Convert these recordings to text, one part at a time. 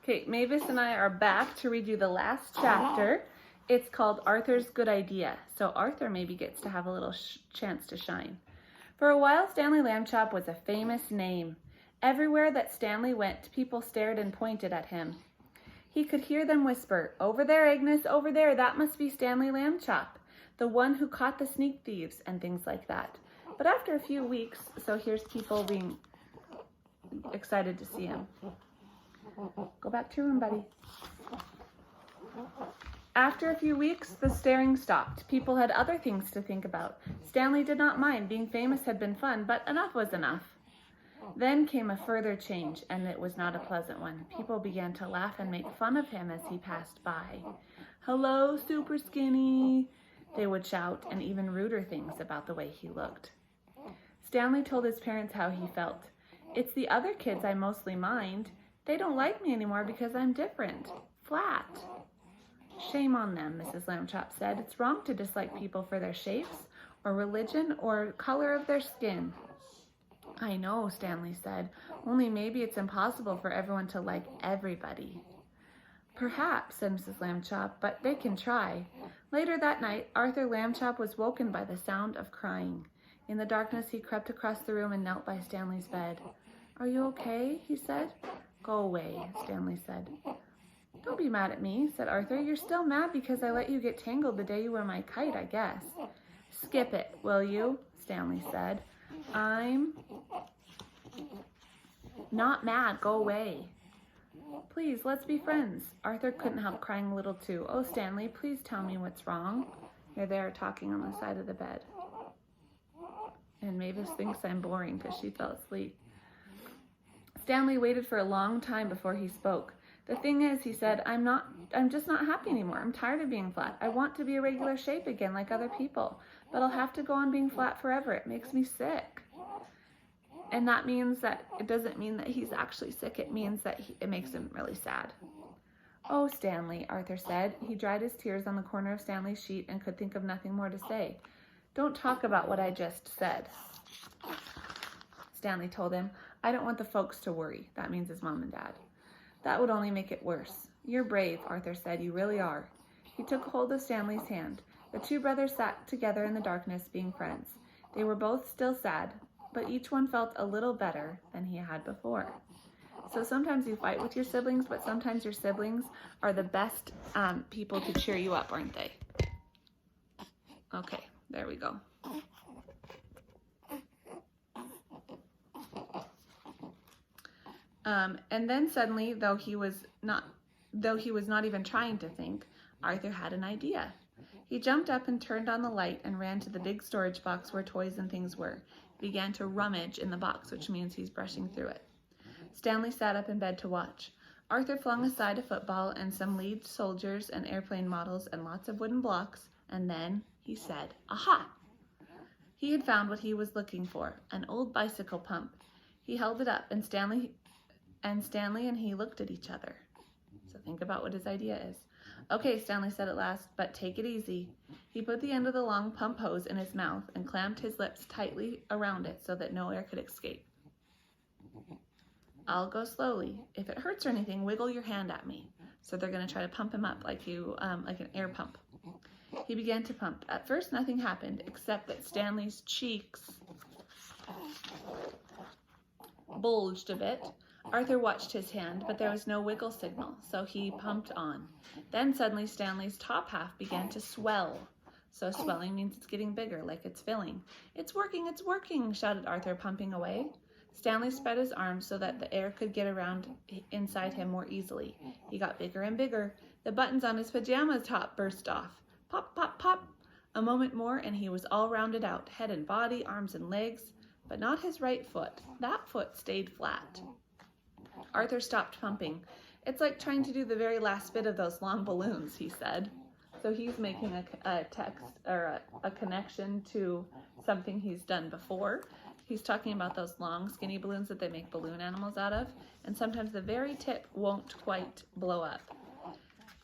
Okay, Mavis and I are back to read you the last chapter. It's called Arthur's Good Idea. So Arthur maybe gets to have a little chance to shine. For a while, Stanley Lambchop was a famous name. Everywhere that Stanley went, people stared and pointed at him. He could hear them whisper, "Over there, Agnes, over there, that must be Stanley Lambchop, the one who caught the sneak thieves," and things like that. But after a few weeks, so here's people being excited to see him. Go back to your room, buddy. After a few weeks, the staring stopped. People had other things to think about. Stanley did not mind. Being famous had been fun, but enough was enough. Then came a further change, and it was not a pleasant one. People began to laugh and make fun of him as he passed by. "Hello, super skinny," they would shout, and even ruder things about the way he looked. Stanley told his parents how he felt. "It's the other kids I mostly mind. They don't like me anymore because I'm different. Flat." "Shame on them," Mrs. Lambchop said. "It's wrong to dislike people for their shapes, or religion, or color of their skin." "I know," Stanley said. "Only maybe it's impossible for everyone to like everybody." "Perhaps," said Mrs. Lambchop, "but they can try." Later that night, Arthur Lambchop was woken by the sound of crying. In the darkness, he crept across the room and knelt by Stanley's bed. "Are you okay?" he said. "Go away," Stanley said. "Don't be mad at me," said Arthur. "You're still mad because I let you get tangled the day you were my kite, I guess." "Skip it, will you?" Stanley said. "I'm not mad. Go away." "Please, let's be friends." Arthur couldn't help crying a little too. "Oh, Stanley, please tell me what's wrong." They're there talking on the side of the bed. And Mavis thinks I'm boring because she fell asleep. Stanley waited for a long time before he spoke. "The thing is," he said, I'm just not happy anymore. I'm tired of being flat. I want to be a regular shape again like other people, but I'll have to go on being flat forever. It makes me sick." And that means that it doesn't mean that he's actually sick. It means that it makes him really sad. "Oh, Stanley," Arthur said. He dried his tears on the corner of Stanley's sheet and could think of nothing more to say. "Don't talk about what I just said," Stanley told him. "I don't want the folks to worry." That means his mom and dad. "That would only make it worse." "You're brave," Arthur said. "You really are." He took hold of Stanley's hand. The two brothers sat together in the darkness, being friends. They were both still sad, but each one felt a little better than he had before. So sometimes you fight with your siblings, but sometimes your siblings are the best people to cheer you up, aren't they? Okay, there we go. And then suddenly, though he was not even trying to think, Arthur had an idea. He jumped up and turned on the light and ran to the big storage box where toys and things were. He began to rummage in the box, which means he's brushing through it. Stanley sat up in bed to watch. Arthur flung aside a football and some lead soldiers and airplane models and lots of wooden blocks, and then he said, "Aha!" He had found what he was looking for, an old bicycle pump. He held it up, and Stanley and he looked at each other. So think about what his idea is. "Okay," Stanley said at last, "but take it easy." He put the end of the long pump hose in his mouth and clamped his lips tightly around it so that no air could escape. "I'll go slowly. If it hurts or anything, wiggle your hand at me." So they're going to try to pump him up like an air pump. He began to pump. At first, nothing happened except that Stanley's cheeks bulged a bit. Arthur watched his hand, but there was no wiggle signal, so he pumped on. Then suddenly Stanley's top half began to swell. So swelling means it's getting bigger, like it's filling. It's working," shouted Arthur, pumping away. Stanley spread his arms so that the air could get around inside him more easily. He got bigger and bigger. The buttons on his pajama top burst off. Pop, pop, pop. A moment more and he was all rounded out, head and body, arms and legs, but not his right foot. That foot stayed flat. Arthur stopped pumping. "It's like trying to do the very last bit of those long balloons," he said. So he's making a text or a connection to something he's done before. He's talking about those long skinny balloons that they make balloon animals out of, and sometimes the very tip won't quite blow up.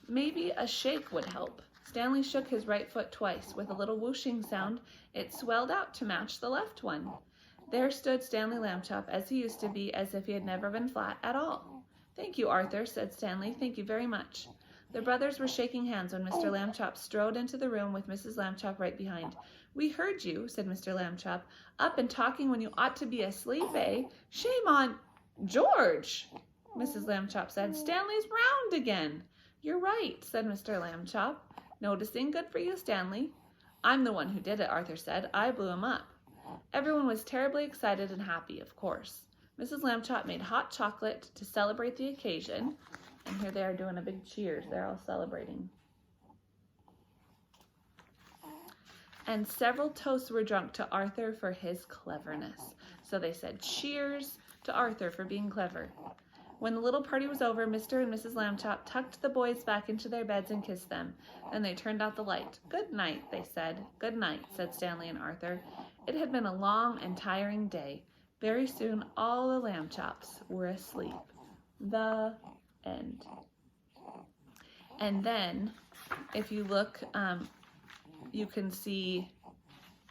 Maybe a shake would help. Stanley shook his right foot twice. With a little whooshing sound, it swelled out to match the left one. There stood Stanley Lambchop as he used to be, as if he had never been flat at all. Thank you, Arthur, said Stanley. Thank you very much. The brothers were shaking hands when Mr. Lambchop strode into the room with Mrs. Lambchop right behind. We heard you, said Mr. Lambchop. Up and talking when you ought to be asleep, eh? Shame on George, Mrs. Lambchop said. Stanley's round again. You're right, said Mr. Lambchop, noticing. Good for you, Stanley. I'm the one who did it, Arthur said. I blew him up. Everyone was terribly excited and happy, of course. Mrs. Lambchop made hot chocolate to celebrate the occasion. And here they are doing a big cheers. They're all celebrating. And several toasts were drunk to Arthur for his cleverness. So they said, cheers to Arthur for being clever. When the little party was over, Mr. and Mrs. Lambchop tucked the boys back into their beds and kissed them. Then they turned out the light. Good night, they said. Good night, said Stanley and Arthur. It had been a long and tiring day. Very soon all the Lambchops were asleep. The end. And then, if you look, you can see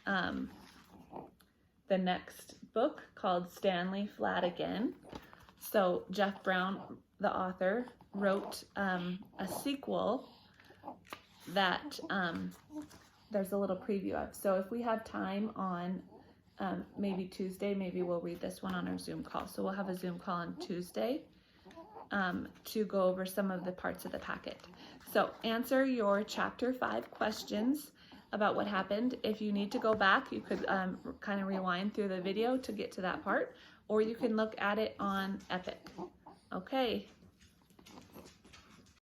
the next book called Stanley Flat Again. So Jeff Brown, the author, wrote a sequel that there's a little preview of. So if we have time on maybe Tuesday, maybe we'll read this one on our Zoom call. So we'll have a Zoom call on Tuesday to go over some of the parts of the packet. So answer your Chapter 5 questions about what happened. If you need to go back, you could kind of rewind through the video to get to that part, or you can look at it on Epic. Okay.